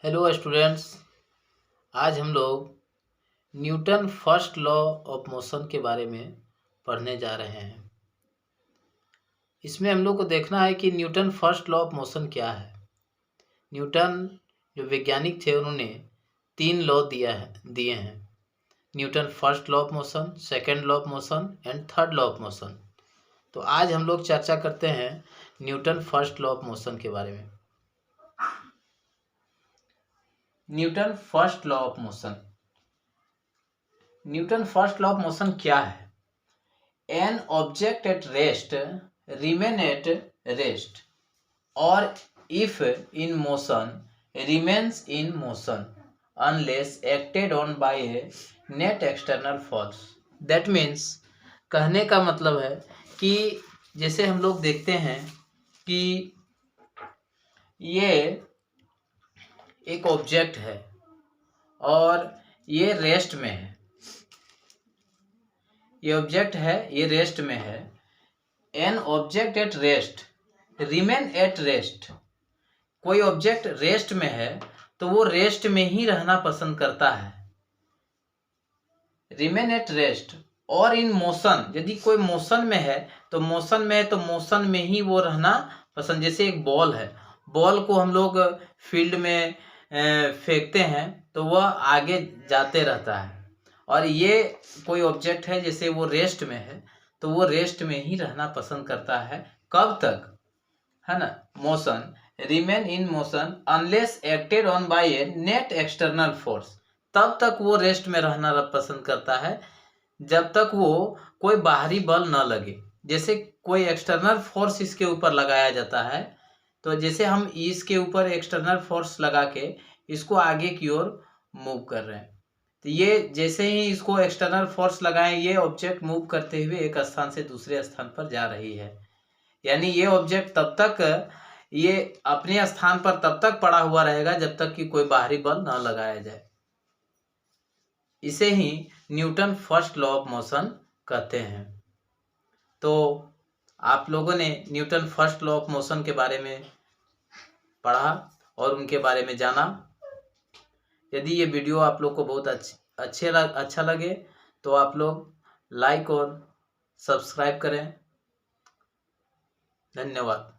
Hello students. आज हम लोग Newton first law of motion के बारे में पढ़ने जा रहे हैं। इसमें हम लोग को देखना है कि Newton first law of motion क्या है। न्यूटन जो वैज्ञानिक थे उन्होंने 3 लॉ दिए हैं। Newton first law of motion, second law of motion and third law of motion. तो आज हम लोग चर्चा करते हैं Newton first law of motion के बारे में। Newton first law of motion. Newton first law of motion क्या है? An object at rest remain at rest और if in motion remains in motion unless acted on by a net external force. That means कहने का मतलब है कि जैसे हम लोग देखते हैं कि ये एक ऑब्जेक्ट है और ये रेस्ट में है। ये ऑब्जेक्ट है, ये रेस्ट में है। An object at rest remain at rest. कोई ऑब्जेक्ट रेस्ट में है तो वो रेस्ट में ही रहना पसंद करता है। रिमेन एट रेस्ट और इन मोशन, यदि कोई मोशन में है तो मोशन में ही वो रहना पसंद। जैसे एक बॉल है, बॉल को हम लोग फील्ड में फेंकते हैं तो वह आगे जाते रहता है। और ये कोई ऑब्जेक्ट है, जैसे वो रेस्ट में है तो वो रेस्ट में ही रहना पसंद करता है। कब तक? है ना, motion remain in motion unless acted on by a net external force. तब तक वो रेस्ट में रहना पसंद करता है जब तक वो कोई बाहरी बल न लगे। जैसे कोई एक्सटर्नल फोर्स इसके ऊपर लगाया जाता है, तो जैसे हम इसके ऊपर एक्सटर्नल फोर्स लगा के इसको आगे की ओर मूव कर रहे हैं, तो ये जैसे ही इसको एक्सटर्नल फोर्स लगाएं, ये ऑब्जेक्ट मूव करते हुए एक स्थान से दूसरे स्थान पर जा रही है। यानी ये ऑब्जेक्ट तब तक ये अपने स्थान पर तब तक पड़ा हुआ रहेगा जब तक कि कोई बाहरी बल न लगाया जाए। इसे ही Newton first law of motion कहते हैं। तो आप लोगों ने Newton first law of motion के बारे में पढ़ा और उनके बारे में जाना। यदि ये वीडियो आप लोग को बहुत अच्छा लगे तो आप लोग लाइक और सब्सक्राइब करें। धन्यवाद।